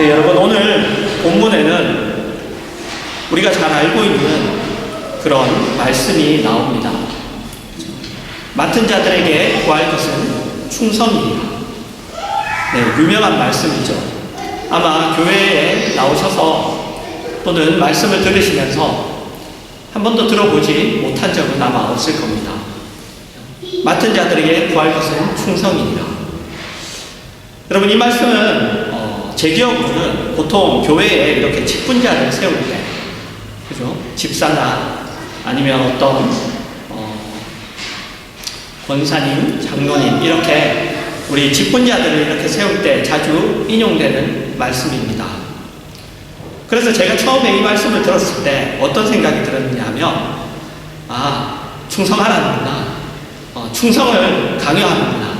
네, 여러분, 오늘 본문에는 우리가 잘 알고 있는 그런 말씀이 나옵니다. 맡은 자들에게 구할 것은 충성이니라. 네, 유명한 말씀이죠. 아마 교회에 나오셔서 또는 말씀을 들으시면서 한 번도 들어보지 못한 적은 아마 없을 겁니다. 맡은 자들에게 구할 것은 충성이니라. 여러분, 이 말씀은 제 기억으로는 보통 교회에 이렇게 직분자를 세울 때, 그죠? 집사나 아니면 어떤 권사님, 장로님, 이렇게 우리 직분자들을 이렇게 세울 때 자주 인용되는 말씀입니다. 그래서 제가 처음에 이 말씀을 들었을 때 어떤 생각이 들었느냐 하면, 충성하라는구나. 충성을 강요하는구나.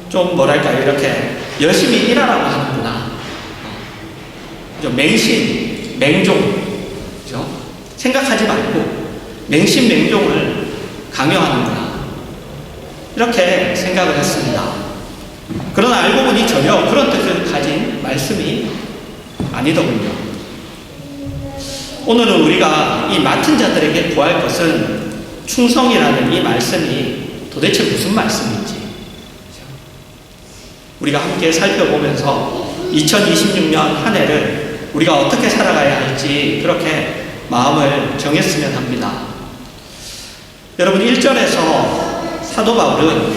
좀 뭐랄까요, 이렇게 열심히 일하라고 하는구나. 맹신, 맹종, 그죠? 생각하지 말고 맹신, 맹종을 강요하는구나. 이렇게 생각을 했습니다. 그러나 알고 보니 전혀 그런 뜻을 가진 말씀이 아니더군요. 오늘은 우리가 이 맡은 자들에게 구할 것은 충성이라는 이 말씀이 도대체 무슨 말씀인지 우리가 함께 살펴보면서 2026년 한 해를 우리가 어떻게 살아가야 할지 그렇게 마음을 정했으면 합니다. 여러분, 1절에서 사도 바울은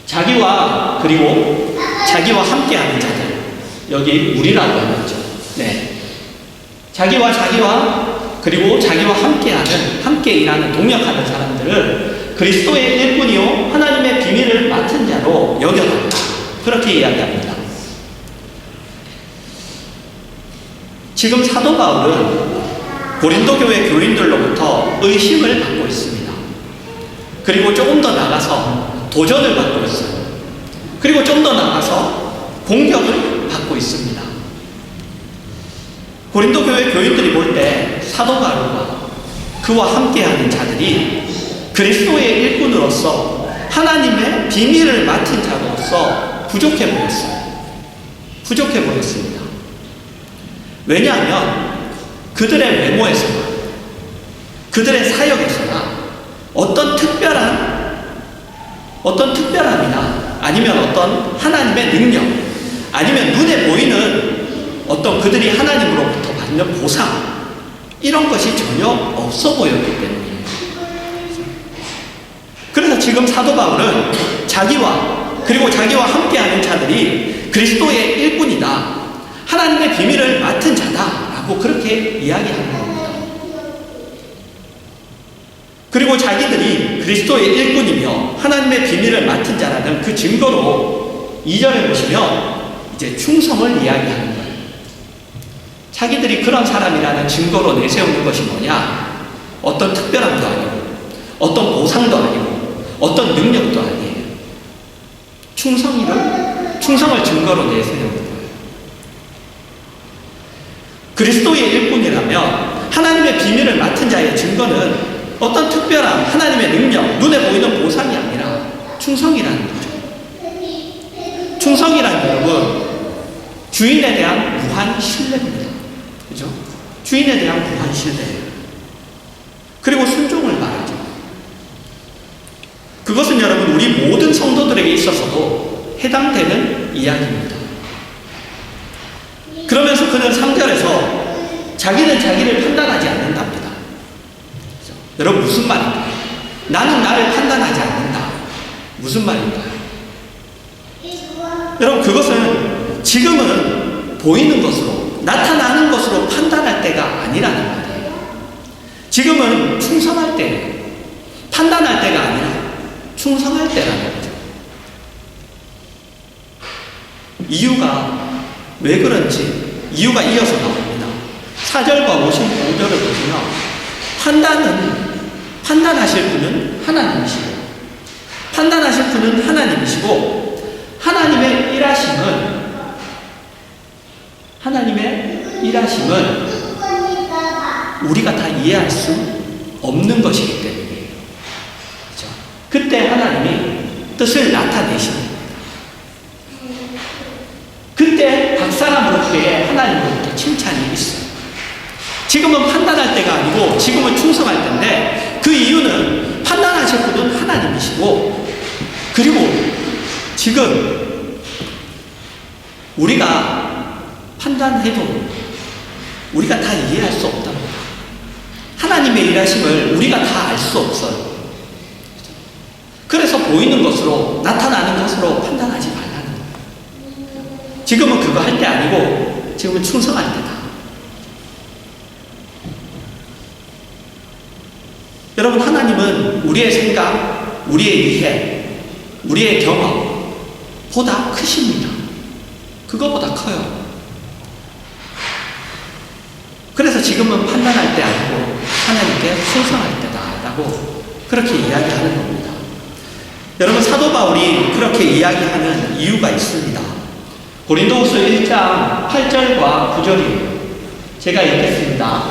자기와 그리고 자기와 함께하는 자들, 여기 우리라고 하죠. 네, 자기와 그리고 자기와 함께 일하는 동역하는 사람들을 그리스도의 일꾼이요 하나님의 비밀을 맡은 자로 여겨달라, 그렇게 이야기합니다. 지금 사도 바울은 고린도 교회 교인들로부터 의심을 받고 있습니다. 그리고 조금 더 나가서 도전을 받고 있어요. 그리고 좀 더 나가서 공격을 받고 있습니다. 고린도 교회 교인들이 볼 때 사도 바울과 그와 함께하는 자들이 그리스도의 일꾼으로서 하나님의 비밀을 맡은 자로서 부족해 보였습니다. 왜냐하면 그들의 외모에서나 그들의 사역에서나 어떤 특별함이나 아니면 어떤 하나님의 능력, 아니면 눈에 보이는 어떤 그들이 하나님으로부터 받는 보상, 이런 것이 전혀 없어 보였기 때문이에요. 그래서 지금 사도 바울은 그리고 자기와 함께하는 자들이 그리스도의 일꾼이다, 하나님의 비밀을 맡은 자다라고 그렇게 이야기하는 겁니다. 그리고 자기들이 그리스도의 일꾼이며 하나님의 비밀을 맡은 자라는 그 증거로 2절에 보시면 이제 충성을 이야기하는 거예요. 자기들이 그런 사람이라는 증거로 내세우는 것이 뭐냐? 어떤 특별함도 아니고, 어떤 보상도 아니고, 어떤 능력도 아니에요. 충성을 증거로 내세우는 거예요. 그리스도의 일꾼이라면 하나님의 비밀을 맡은 자의 증거는 어떤 특별한 하나님의 능력, 눈에 보이는 보상이 아니라 충성이라는 거죠. 충성이란, 여러분, 주인에 대한 무한 신뢰입니다. 그죠? 주인에 대한 무한 신뢰예요. 그리고 순종을 말하죠. 그것은 여러분, 우리 모든 성도들에게 있어서도 해당되는 이야기입니다. 그러면서 그는 3절에서 자기는 자기를 판단하지 않는답니다. 그렇죠? 여러분, 무슨 말인가요? 나는 나를 판단하지 않는다. 무슨 말인가요? 여러분, 그것은 지금은 보이는 것으로, 나타나는 것으로 판단할 때가 아니라는 말이에요. 지금은 충성할 때예요. 판단할 때가 아니라 충성할 때라는 거죠. 이유가 왜 그런지 이유가 이어서 나옵니다. 4절과 55절을 보시면 판단하실 분은 하나님이시고 하나님의 일하심은 우리가 다 이해할 수 없는 것이기 때문이에요. 그렇죠? 그때 하나님이 뜻을 나타내십니다. 그때 각 사람으로부터의 하나님으로부터 칭찬이 있어요. 지금은 판단할 때가 아니고 지금은 충성할 때인데, 그 이유는 판단하실 분은 하나님이시고, 그리고 지금 우리가 판단해도 우리가 다 이해할 수 없답니다. 하나님의 일하심을 우리가 다 알 수 없어요. 그래서 보이는 것으로, 나타나는 것으로 판단하지 말라는 거예요. 지금은 그거 할 때 아니고 지금은 충성할 때다. 여러분, 하나님은 우리의 생각, 우리의 이해, 우리의 경험보다 크십니다. 그거보다 커요. 그래서 지금은 판단할 때 아니고 하나님께 충성할 때다라고 그렇게 이야기하는 겁니다. 여러분, 사도 바울이 그렇게 이야기하는 이유가 있습니다. 고린도후서 1장 8절과 9절이에요. 제가 읽겠습니다.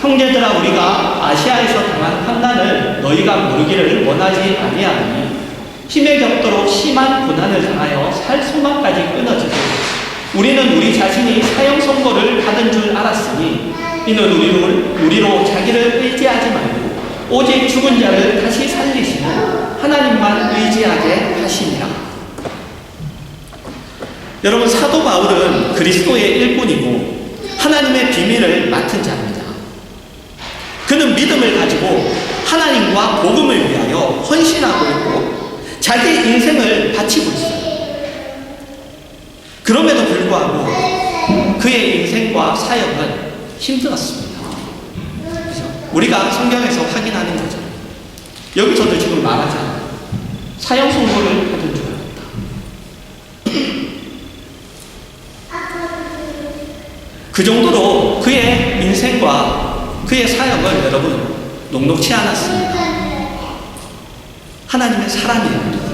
형제들아, 우리가 아시아에서 당한 환난을 너희가 모르기를 원하지 아니하니 힘에 겹도록 심한 고난을 당하여 살 소망까지 끊어지고 우리는 우리 자신이 사형 선고를 받은 줄 알았으니 이는 우리로 자기를 의지하지 말고 오직 죽은 자를 다시 살리시는 하나님만 의지하게 하시니라. 여러분, 사도 바울은 그리스도의 일꾼이고 하나님의 비밀을 맡은 자입니다. 그는 믿음을 가지고 하나님과 복음을 위하여 헌신하고 있고 자기 인생을 바치고 있어요. 그럼에도 불구하고 그의 인생과 사역은 힘들었습니다. 그렇죠? 우리가 성경에서 확인하는 거죠. 여기서도 지금 말하잖아요. 사형 선고를 받은 줄 알았다. 그 정도로 그의 인생과 그의 사역은 여러분 녹록치 않았습니다. 하나님의 사람이에요.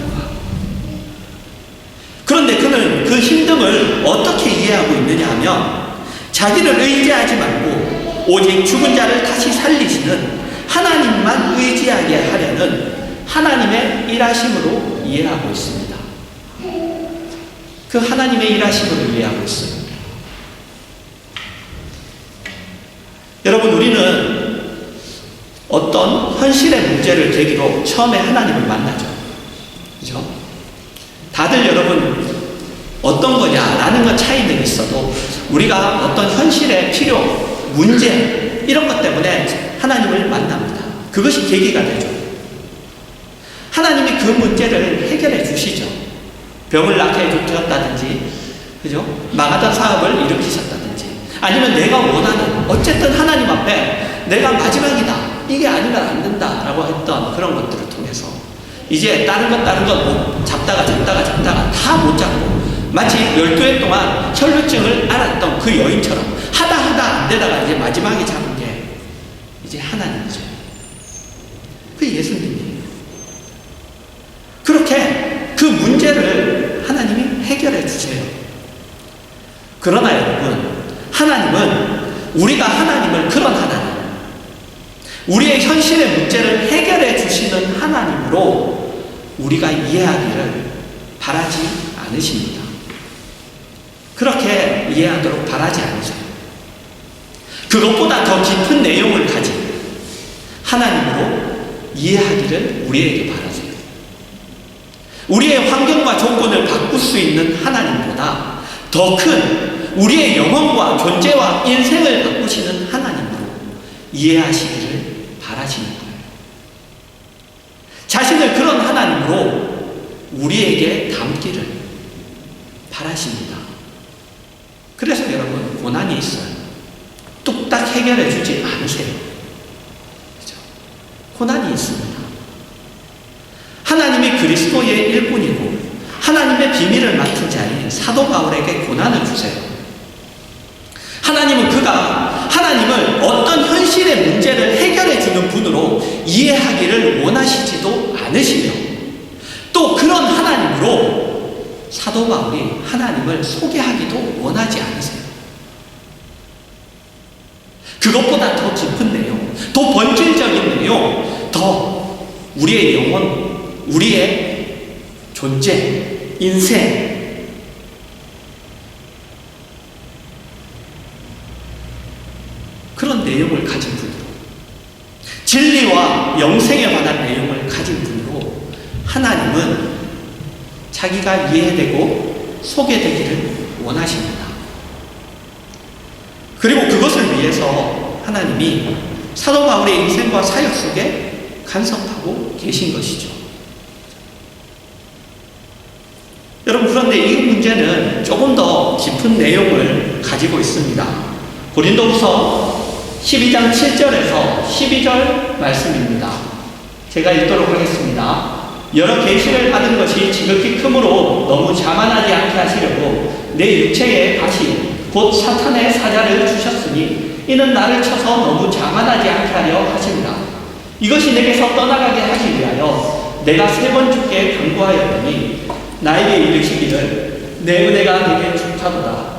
그런데 그는 그 힘듦을 어떻게 이해하고 있느냐 하면 자기를 의지하지 말고 오직 죽은 자를 다시 살리시는 하나님만 의지하게 하려는 하나님의 일하심으로 이해하고 있습니다. 그 하나님의 일하심으로 이해하고 있습니다. 여러분, 우리는 어떤 현실의 문제를 계기로 처음에 하나님을 만나죠. 그죠? 다들 여러분 어떤 거냐라는 것 차이는 있어도 우리가 어떤 현실의 필요, 문제 이런 것 때문에 하나님을 만납니다. 그것이 계기가 되죠. 하나님이 그 문제를 해결해 주시죠. 병을 낫게 해주셨다든지, 그죠? 망하던 사업을 일으키셨다든지, 아니면 내가 원하는, 어쨌든 하나님 앞에 내가 마지막이다, 이게 아니면 안 된다라고 했던 그런 것들을 통해서 이제 다른 것 잡다가 다 못 잡고 마치 12해 동안 혈루증을 앓았던 그 여인처럼 하다 안 되다가 이제 마지막에 잡은 게 이제 하나님이죠. 그 예수님이에요. 그렇게 그 문제를 하나님이 해결해 주세요. 그러나 여러분, 하나님은 우리가 하나님을 그런 하나님, 우리의 현실의 문제를 해결해 주시는 하나님으로 우리가 이해하기를 바라지 않으십니다. 그렇게 이해하도록 바라지 않으세요. 그것보다 더 깊은 내용을 가진 하나님으로 이해하기를 우리에게 바라세요. 우리의 환경과 조건을 바꿀 수 있는 하나님보다 더 큰 우리의 영혼과 존재와 인생을 바꾸시는 하나님으로 이해하시기를 바라시는 거예요. 자신을 그런 하나님으로 우리에게 담기를 바라십니다. 그래서 여러분, 고난이 있어요. 뚝딱 해결해 주지 않으세요. 그렇죠? 고난이 있습니다. 하나님이 그리스도의 일꾼이고 하나님의 비밀을 맡은 자인 사도 바울에게 고난을 주세요. 하나님은 그가 하나님을 어떤 현실의 문제를 해결해 주는 분으로 이해하기를 원하시지도 않으시며 또 그런 하나님으로 사도 바울이 하나님을 소개하기도 원하지 않으세요. 그것보다 더 깊은 내용, 더 본질적인 내용, 더 우리의 영혼, 우리의 존재, 인생, 그런 내용을 가진 분으로, 진리와 영생에 관한 내용을 가진 분으로 하나님은 자기가 이해되고 소개되기를 원하십니다. 그리고 그것을 위해서 하나님이 사도 바울의 인생과 사역 속에 간섭하고 계신 것이죠. 여러분, 그런데 이 문제는 조금 더 깊은 내용을 가지고 있습니다. 고린도후서 12장 7절에서 12절 말씀입니다. 제가 읽도록 하겠습니다. 여러 계시를 받은 것이 지극히 크므로 너무 자만하지 않게 하시려고 내 육체에 가시 곧 사탄의 사자를 주셨으니 이는 나를 쳐서 너무 자만하지 않게 하려 하십니다. 이것이 내게서 떠나가게 하기 위하여 내가 3번 주께 간구하였더니 나에게 이르시기를 내 은혜가 내게 좋다도다.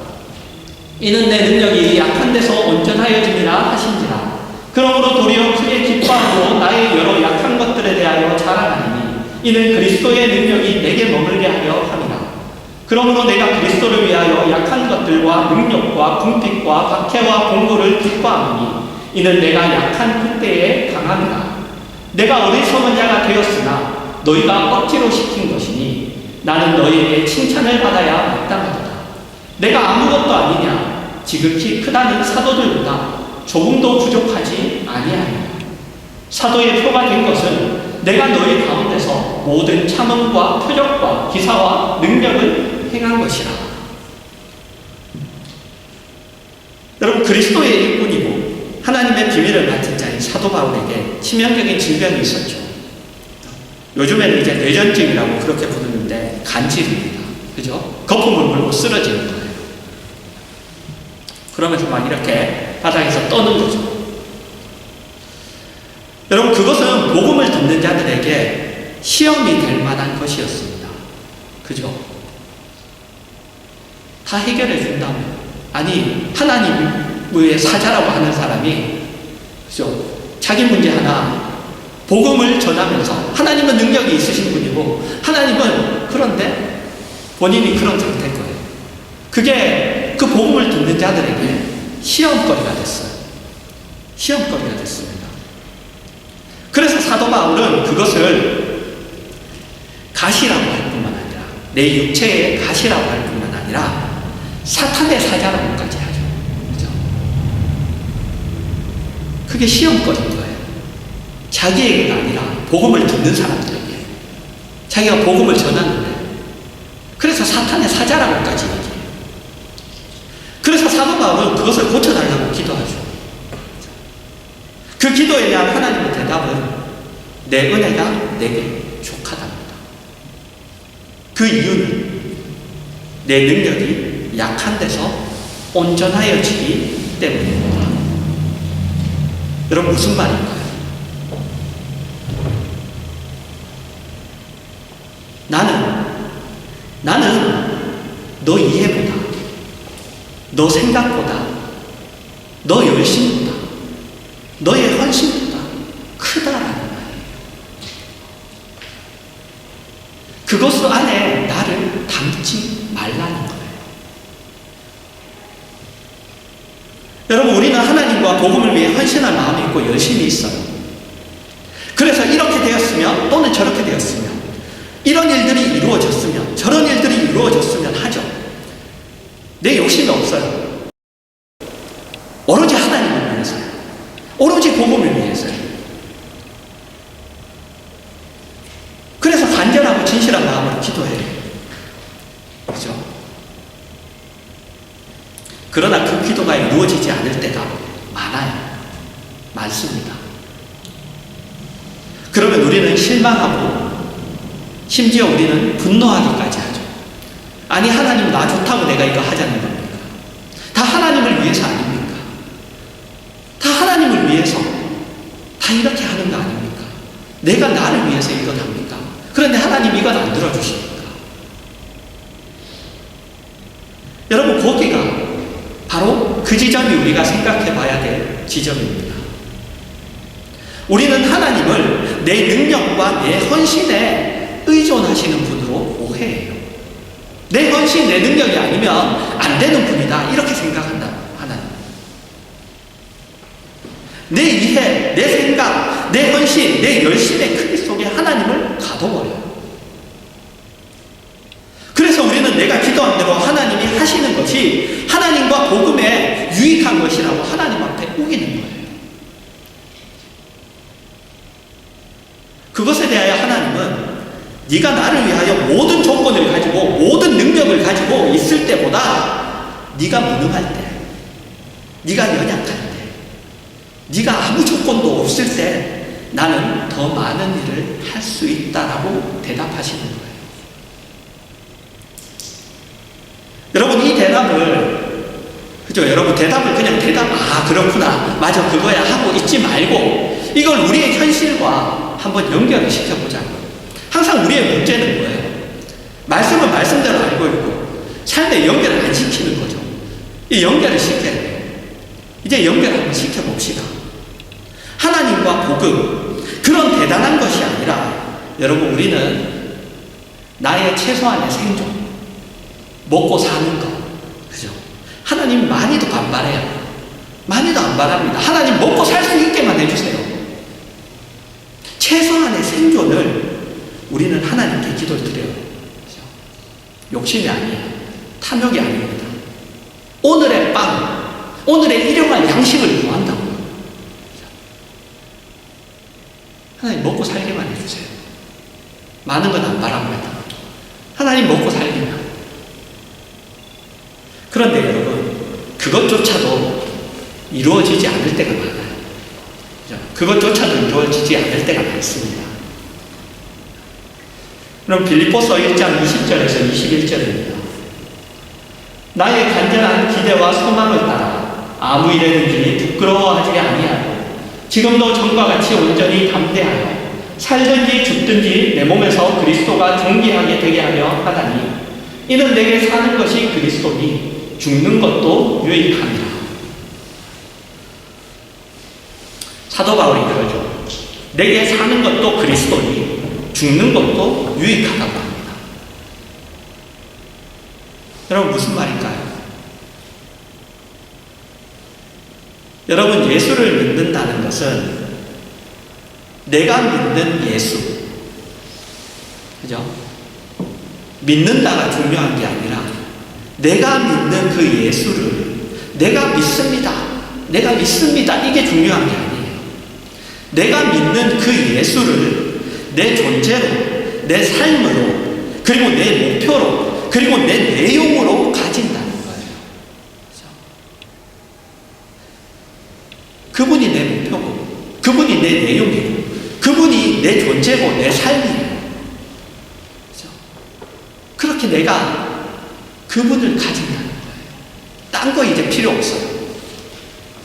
이는 내 능력이 약한 데서 온전하여짐이라 하신지라. 그러므로 도리어 크게 기뻐하고 나의 여러 약한 것들에 대하여 자랑하리니 이는 그리스도의 능력이 내게 머물게 하려 함이라. 그러므로 내가 그리스도를 위하여 약한 것들과 능력과 궁핍과 박해와 공고를 기뻐하노니 이는 내가 약한 그때에 강함이라. 내가 어리석은 자가 되었으나 너희가 억지로 시킨 것이니 나는 너희에게 칭찬을 받아야 마땅하도다. 내가 아무것도 아니냐? 지극히 크다는 사도들보다 조금도 부족하지 아니하니라. 사도의 표가 된 것은 내가 너희 가운데서 모든 참음과 표적과 기사와 능력을 행한 것이라. 여러분, 그리스도의 일꾼이고 하나님의 비밀을 맡은 자인 사도 바울에게 치명적인 질병이 있었죠. 요즘에는 이제 뇌전증이라고 그렇게 부르는데 간질입니다. 그죠? 거품을 물고 쓰러지는 거예요. 그러면서 막 이렇게 바닥에서 떠는 거죠. 여러분, 그것은 복음을 듣는 자들에게 시험이 될 만한 것이었습니다. 그죠? 다 해결해 준다면, 아니 하나님의 사자라고 하는 사람이, 그죠? 자기 문제 하나 복음을 전하면서, 하나님은 능력이 있으신 분이고 하나님은, 그런데 본인이 그런 상태인 거예요. 그게 그 복음을 듣는 자들에게 시험거리가 됐어요. 시험거리가 됐습니다. 그래서 사도 바울은 그것을 가시라고 할 뿐만 아니라, 내 육체의 가시라고 할 뿐만 아니라 사탄의 사자라고까지 하죠. 그죠? 그게 시험거리인 거예요. 자기에게가 아니라 복음을 듣는 사람들에게. 자기가 복음을 전하는데, 그래서 사탄의 사자라고까지 얘기해요. 그래서 사도 바울은 그것을 고쳐달라고 기도하죠. 그 기도에 대한 하나님의 대답은 내 은혜가 내게 족하답니다. 그 이유는 내 능력이 약한 데서 온전하여지기 때문입니다. 여러분, 무슨 말일까요? 나는 너 이해보다, 너 생각보다, 너 열심보다, 너의 헌신보다 크다라는 말이에요. 그것 안에 나를 담지 말라는 거예요. 여러분, 우리는 하나님과 복음을 위해 헌신할 마음이 있고 열심이 있어요. 그래서 이렇게 되었으면, 또는 저렇게 되었으면, 이런 일들이 이루어졌으면, 저런 일들이 이루어졌으면 하죠. 내 욕심이 없어요. 오로지 하나님을 위해서요. 오로지 복음을 위해서요. 그래서 간절하고 진실한 마음으로 기도해요. 그죠? 그러나 그 기도가 이루어지지 않을 때가 많아요. 많습니다. 그러면 우리는 실망하고, 심지어 우리는 분노하기까지 하죠. 아니, 하나님 나 좋다고 내가 이거 하자는 겁니까? 다 하나님을 위해서 아닙니까? 다 하나님을 위해서 다 이렇게 하는 거 아닙니까? 내가 나를 위해서 이건 합니까? 그런데 하나님 이건 안 들어주십니까? 여러분, 거기가 바로 그 지점이 우리가 생각해 봐야 될 지점입니다. 우리는 하나님을 내 능력과 내 헌신에 의존하시는 분으로 것이 내 능력이 아니면 안 되는 분이다. 이렇게 생각한다. 하나님. 내 이해, 내 생각, 내 헌신, 내 열심의 크기 속에 하나님을 가둬버려요. 그래서 우리는 내가 기도한 대로 하나님이 하시는 것이 하나님과 복음에 유익한 것이라고 하나님 앞에 우기는 거예요. 그것에 대하여 하나님은 네가 나를 위하여 모든 조건을 가지고 모든 능력을 가지고 있을 때보다 네가 무능할 때, 네가 연약할 때, 네가 아무 조건도 없을 때 나는 더 많은 일을 할 수 있다라고 대답하시는 거예요. 여러분 이 대답을, 그죠? 여러분 대답을 그냥 그렇구나, 맞아, 그거야 하고 있지 말고 이걸 우리의 현실과 한번 연결을 시켜보자고요. 항상 우리의 문제는 뭐예요? 말씀은 말씀대로 알고 있고 삶에 연결을 안 시키는 거죠. 이 연결을 시켜야 돼요. 이제 연결 한번 시켜봅시다. 하나님과 복음, 그런 대단한 것이 아니라 여러분 우리는 나의 최소한의 생존, 먹고 사는 것, 그죠? 하나님 많이도 반발해요. 많이도 안 바랍니다. 하나님 먹고 살 수 있게만 해주세요. 최소한의 생존을 우리는 하나님께 기도를 드려요. 그죠? 욕심이 아니에요. 탐욕이 아닙니다. 오늘의 빵, 오늘의 일용할 양식을 구한다고요. 그죠? 하나님 먹고 살게만 해주세요. 많은 건 안 바랍니다. 하나님 먹고 살게만. 그런데 여러분, 그것조차도 이루어지지 않을 때가 많아요. 그것조차도 이루어지지 않을 때가 많습니다. 그럼 빌립보서 1장 20절에서 21절입니다. 나의 간절한 기대와 소망을 따라 아무 일에든지 부끄러워하지 아니하고 지금도 전과 같이 온전히 담대하여 살든지 죽든지 내 몸에서 그리스도가 존귀하게 되게 하려 하다니 이는 내게 사는 것이 그리스도니 죽는 것도 유익함이라. 사도 바울이 그러죠. 내게 사는 것도 그리스도니 죽는 것도 유익하다고 합니다. 여러분 무슨 말일까요? 여러분 예수를 믿는다는 것은 내가 믿는 예수, 그죠? 믿는다가 중요한 게 아니라 내가 믿는 그 예수를 내가 믿습니다. 내가 믿습니다. 이게 중요한 게 아니에요. 내가 믿는 그 예수를 내 존재로, 내 삶으로, 그리고 내 목표로, 그리고 내 내용으로 가진다는 거예요. 그렇죠? 그분이 내 목표고, 그분이 내 내용이고, 그분이 내 존재고, 내 삶이에요. 그렇죠? 그렇게 내가 그분을 가진다는 거예요. 딴 거 이제 필요 없어요.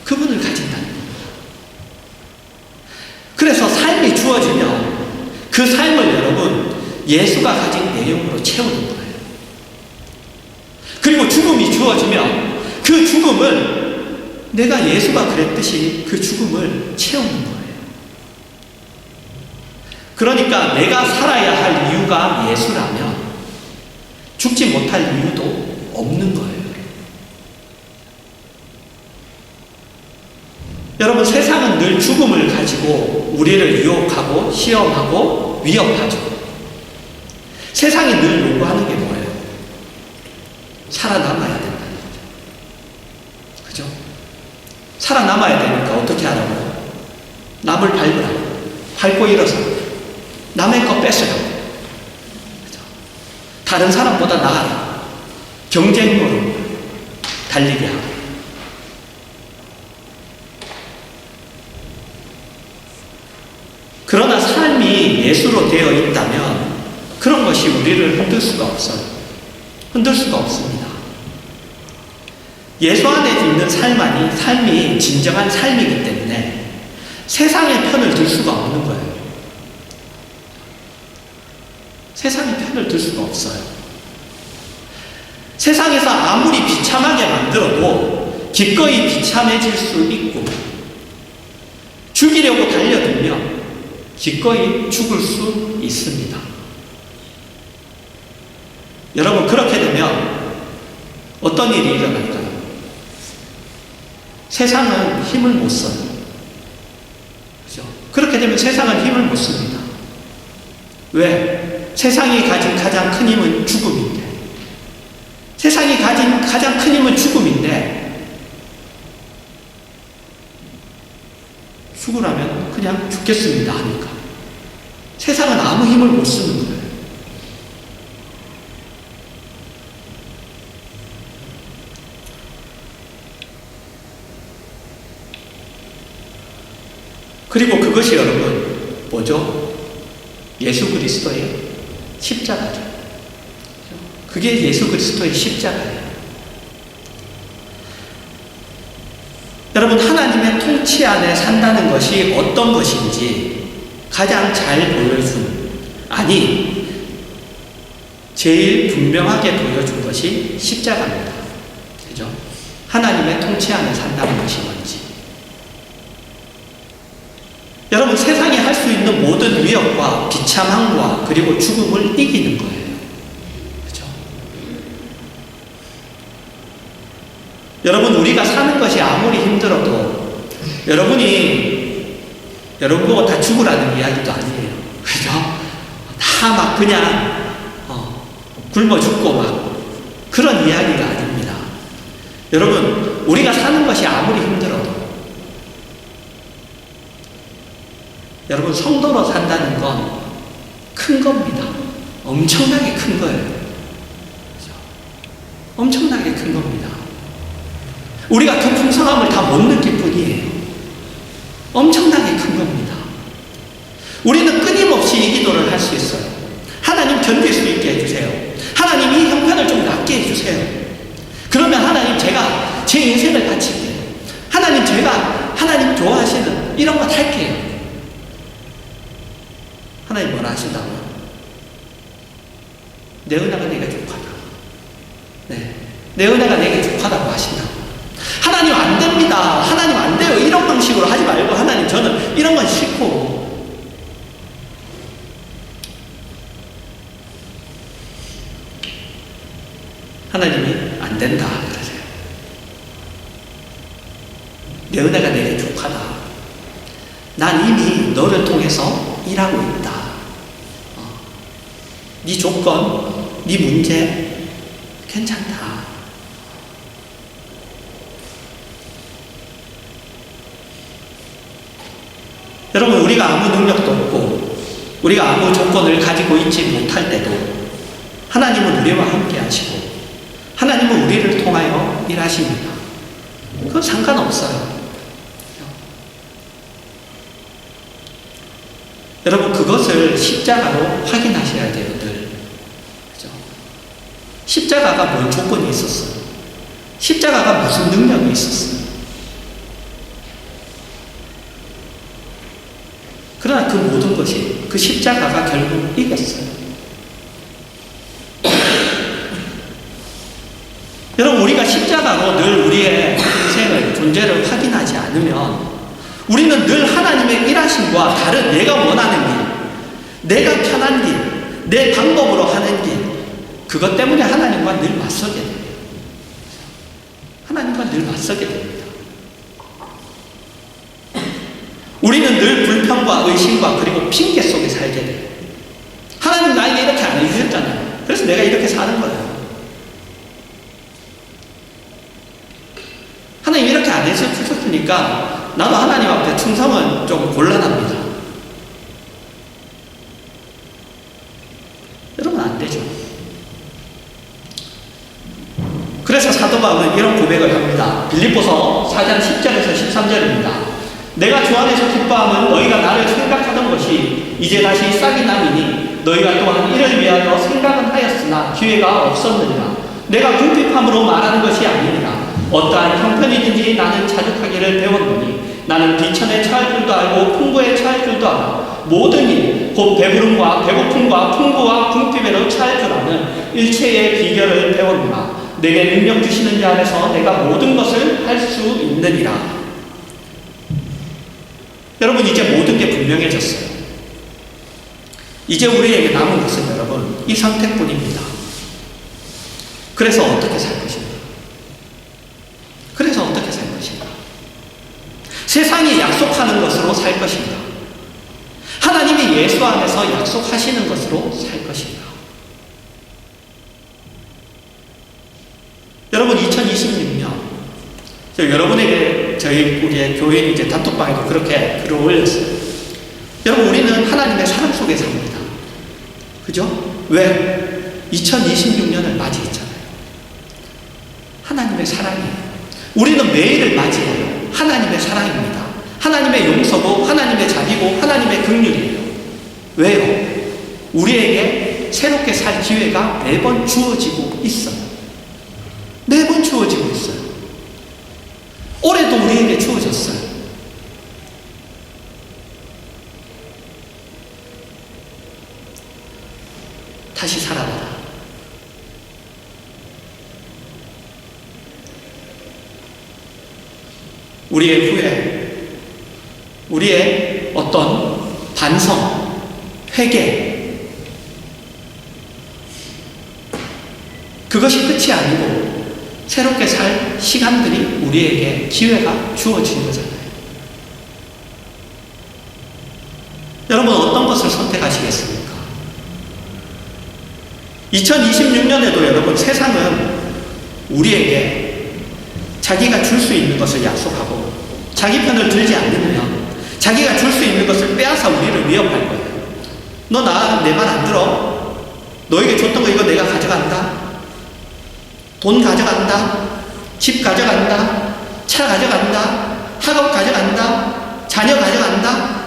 그분을 가진다는 거예요. 그래서 삶이 주어지면 그 삶을 여러분 예수가 가진 내용으로 채우는 거예요. 그리고 죽음이 주어지면 그 죽음을 내가 예수가 그랬듯이 그 죽음을 채우는 거예요. 그러니까 내가 살아야 할 이유가 예수라면 죽지 못할 이유도 없는 거예요. 여러분 세상은 늘 죽음을 가지고 우리를 유혹하고 시험하고 위협하죠. 세상이 늘 요구하는 게 뭐예요? 살아남아야 된다는 거죠. 그죠? 살아남아야 되니까 어떻게 하라고요? 남을 밟으라고. 밟고 일어서 남의 거 뺏어요. 그죠? 다른 사람보다 나아라. 경쟁으로 달리게 하고. 그러나 삶이 예수로 되어 있다면 그런 것이 우리를 흔들 수가 없어요. 흔들 수가 없습니다. 예수 안에 있는 삶이 진정한 삶이기 때문에 세상의 편을 들 수가 없는 거예요. 세상의 편을 들 수가 없어요. 세상에서 아무리 비참하게 만들어도 기꺼이 비참해질 수 있고 죽이려고 달려들면 기꺼이 죽을 수 있습니다. 여러분 그렇게 되면 어떤 일이 일어날까요? 세상은 힘을 못 써요. 그죠? 그렇게 되면 세상은 힘을 못 씁니다. 왜? 세상이 가진 가장 큰 힘은 죽음인데. 세상이 가진 가장 큰 힘은 죽음인데, 죽으라면 그냥 죽겠습니다 하니까. 세상은 아무 힘을 못 쓰는 거예요. 그리고 그것이 여러분 뭐죠? 예수 그리스도의 십자가죠. 그게 예수 그리스도의 십자가예요. 여러분, 하나님의 통치 안에 산다는 것이 어떤 것인지 가장 잘 보여준, 아니 제일 분명하게 보여준 것이 십자가입니다. 그죠? 하나님의 통치 안에 산다는 것이 뭔지. 여러분, 세상이 할 수 있는 모든 위협과 비참함과 그리고 죽음을 이기는 거예요. 그죠? 여러분, 우리가 사는 것이 아무리 힘들어도 여러분 보고 다 죽으라는 이야기도 아니에요. 그죠? 다 막 그냥 굶어 죽고 막 그런 이야기가 아닙니다. 여러분, 우리가 사는 것이 아무리 힘들어도 여러분, 성도로 산다는 건 큰 겁니다. 엄청나게 큰 거예요. 그렇죠? 엄청나게 큰 겁니다. 우리가 그 풍성함을 다 못 느낄 뿐이에요. 엄청나게 큰 겁니다. 우리는 끊임없이 이 기도를 할 수 있어요. 하나님, 견딜 수 있게 해주세요. 하나님, 이 형편을 좀 낫게 해주세요. 그러면 하나님, 제가 제 인생을 바칠게요. 하나님, 제가 하나님 좋아하시는 이런 것 할게요. 하나님 뭐라 하신다고요? 내 은혜가 내게 족하다. 네, 내 은혜가 내게 족하다고 하신다고. 하나님 안 됩니다. 하나님 안 돼요. 이런 방식으로 하지 말고, 하나님 저는 이런 건 싫고. 하나님이 안 된다 그러세요. 내 은혜가 내게 족하다. 난 이미 너를 통해서 일하고 있다. 네 조건, 네 문제 괜찮다. 여러분, 우리가 아무 능력도 없고 우리가 아무 조건을 가지고 있지 못할 때도 하나님은 우리와 함께 하시고 하나님은 우리를 통하여 일하십니다. 그건 상관없어요. 여러분, 그것을 십자가로 확인하셔야 돼요, 늘. 그죠? 십자가가 뭔 조건이 있었어요? 십자가가 무슨 능력이 있었어요? 그러나 그 모든 것이, 그 십자가가 결국 이겼어요. 여러분, 우리가 십자가로 늘 우리의 인생을, 존재를 확인하지 않으면 우리는 늘 하나님의 일하심과 다른 내가 원하는 길, 내가 편한 길, 내 방법으로 하는 길, 그것 때문에 하나님과 늘 맞서게 됩니다. 하나님과 늘 맞서게 됩니다. 우리는 늘 불평과 의심과 그리고 핑계 속에 살게 돼요. 하나님 나에게 이렇게 안 해주셨잖아요. 그래서 내가 이렇게 사는 거예요. 하나님 이렇게 안 해주셨으니까 나도 하나님 앞에 충성은 좀 곤란합니다. 여러분, 안 되죠. 그래서 사도 바울은 이런 고백을 합니다. 빌립보서 4장 10절에서 13절입니다. 내가 주 안에서 기뻐함은 너희가 나를 생각하던 것이 이제 다시 싹이 남이니 너희가 또한 이를 위하여 생각은 하였으나 기회가 없었느니라. 내가 궁핍함으로 말하는 것이 아니니라. 어떠한 형편이든지 나는 자족하기를 배웠노니 나는 비천에 처할 줄도 알고 풍부에 처할 줄도 알아. 모든 일, 곧 배부름과 배고픔과 풍부와 궁핍에도 처할 줄 아는 일체의 비결을 배웠노라. 내게 능력 주시는 자 안에서 내가 모든 것을 할 수 있느니라. 여러분, 이제 모든 게 분명해졌어요. 이제 우리에게 남은 것은 여러분 이 선택뿐입니다. 그래서 어떻게 살 것입니까? 것으로 살 것인가? 하나님이 예수 안에서 약속하시는 것으로 살 것인가? 여러분, 2026년 여러분에게 우리의 교인 이제 단톡방에도 그렇게 글을 올렸어요. 여러분, 우리는 하나님의 사랑 속에 삽니다. 그죠? 왜? 2026년을 맞이했잖아요. 하나님의 사랑이에요. 우리는 매일을 맞이해요. 하나님의 사랑입니다. 하나님의 용서고 하나님의 자비고 하나님의 긍휼이에요. 왜요? 우리에게 새롭게 살 기회가 매번 주어지고 있어요. 매번 주어지고 있어요. 올해도 우리에게 주어졌어요. 다시 살아봐라. 우리의 후회, 우리의 어떤 반성, 회개, 그것이 끝이 아니고 새롭게 살 시간들이 우리에게 기회가 주어진 거잖아요. 여러분, 어떤 것을 선택하시겠습니까? 2026년에도 여러분, 세상은 우리에게 자기가 줄 수 있는 것을 약속하고 자기 편을 들지 않으면 자기가 줄 수 있는 것을 빼앗아 우리를 위협할 거예요. 너 내 말 안 들어? 너에게 줬던 거 이거 내가 가져간다? 돈 가져간다? 집 가져간다? 차 가져간다? 학업 가져간다? 자녀 가져간다?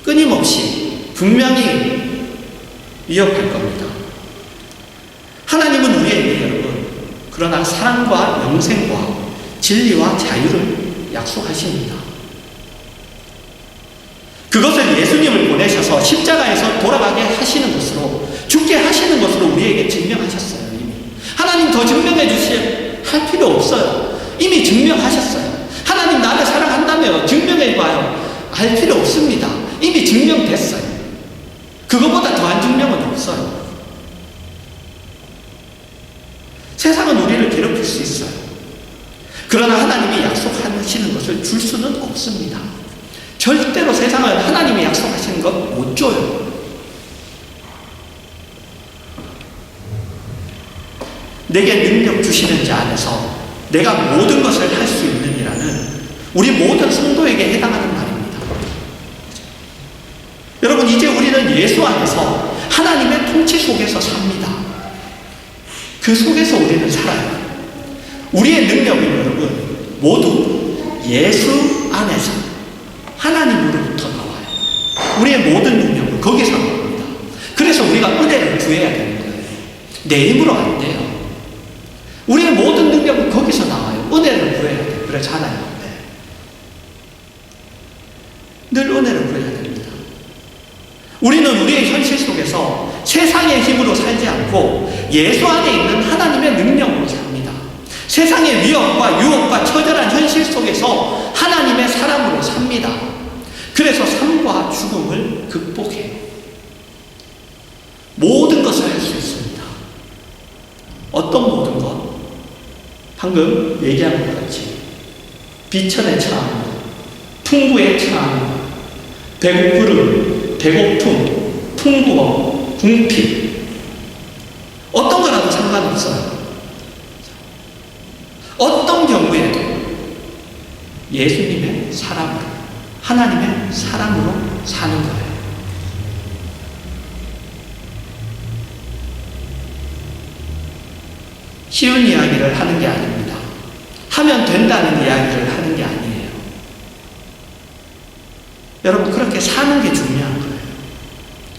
끊임없이 분명히 위협할 겁니다. 하나님은 우리에게 여러분, 그러나 사랑과 영생과 진리와 자유를 약속하십니다. 그것을 예수님을 보내셔서 십자가에서 돌아가게 하시는 것으로, 죽게 하시는 것으로 우리에게 증명하셨어요. 이미 하나님 더 증명해 할 필요 없어요. 이미 증명하셨어요. 하나님 나를 사랑한다며 증명해봐요. 알 필요 없습니다. 이미 증명됐어요. 그것보다 더한 증명은 없어요. 세상은 우리를 괴롭힐 수 있어요. 그러나 하나님이 약속하시는 것을 줄 수는 없습니다. 절대로 세상은 하나님이 약속하시는 것 못 줘요. 내게 능력 주시는 자 안에서 내가 모든 것을 할 수 있느니라는 우리 모든 성도에게 해당하는 말입니다. 여러분, 이제 우리는 예수 안에서 하나님의 통치 속에서 삽니다. 그 속에서 우리는 살아요. 우리의 능력은 여러분 모두 예수 안에서 하나님으로부터 나와요. 우리의 모든 능력은 거기서 나옵니다. 그래서 우리가 은혜를 구해야 되는 거예요. 내 힘으로 안 돼요. 우리의 모든 능력은 거기서 나와요. 은혜를 구해야 돼요. 그렇잖아요. 네. 늘 은혜를 구해야 됩니다. 우리는 우리의 현실 속에서 세상의 힘으로 살지 않고 예수 안에 있는 하나님의 능력으로 삽니다. 세상의 위협과 유혹과 처절한 현실 속에서 하나님의 사랑으로 삽니다. 그래서 삶과 죽음을 극복해요. 모든 것을 할 수 있습니다. 어떤 모든 것? 방금 얘기한 것 같이 비천의 참, 풍부의 참, 배고픔, 배고픔, 풍부함, 궁핍, 어떤 거라도 상관없어요. 어떤 경우에도 예수님의 사랑으로, 하나님의 사랑으로 사는 거예요. 쉬운 이야기를 하는 게 아닙니다. 하면 된다는 이야기를 하는 게 아니에요. 여러분, 그렇게 사는 게 중요한 거예요.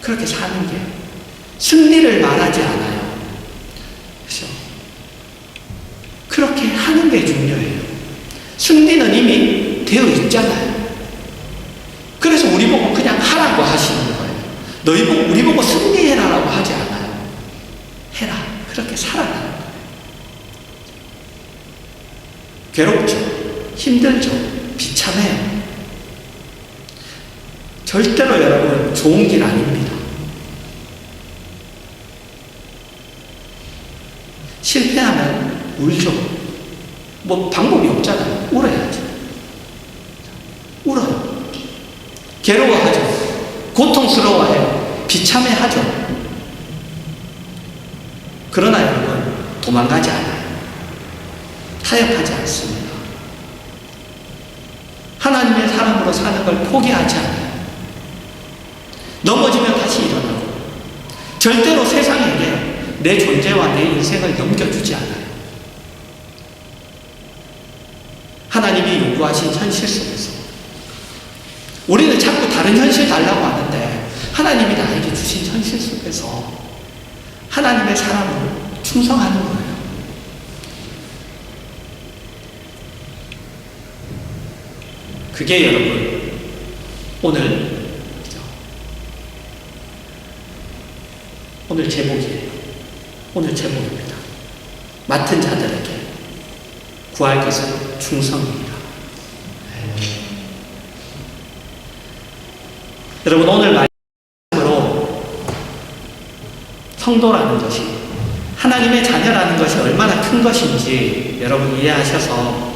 그렇게 사는 게. 승리를 말하지 않아요. 그렇죠? 그렇게 하는 게 중요해요. 승리는 이미 되어 있잖아요. 그래서 우리 보고 그냥 하라고 하시는 거예요. 우리 보고 승리해라라고 하지 않아요. 해라. 그렇게 살아라. 괴롭죠. 힘들죠. 비참해요. 절대로 여러분 좋은 길 아닙니다. 울죠. 뭐 방법이 없잖아요. 울어야죠. 울어요. 괴로워하죠. 고통스러워해요. 비참해하죠. 그러나 여러분, 도망가지 않아요. 타협하지 않습니다. 하나님의 사람으로 사는 걸 포기하지 않아요. 넘어지면 다시 일어나고, 절대로 세상에게 내 존재와 내 인생을 넘겨주지 않아요. 하나님이 요구하신 현실 속에서 우리는 자꾸 다른 현실 달라고 하는데, 하나님이 나에게 주신 현실 속에서 하나님의 사람으로 충성하는 거예요. 그게 여러분, 오늘 제목이에요. 오늘 제목입니다. 맡은 자들에게 구할 것은 충성입니다. 여러분, 오늘 말씀으로 성도라는 것이, 하나님의 자녀라는 것이 얼마나 큰 것인지 여러분 이해하셔서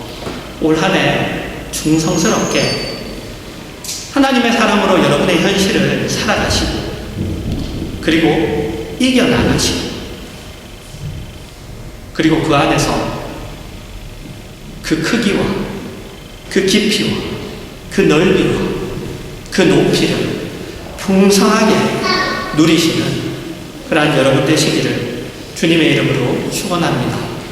올 한 해 충성스럽게 하나님의 사람으로 여러분의 현실을 살아가시고, 그리고 이겨나가시고, 그리고 그 안에서 그 크기와 그 깊이와 그 넓이와 그 높이를 풍성하게 누리시는 그러한 여러분 되시기를 주님의 이름으로 축원합니다.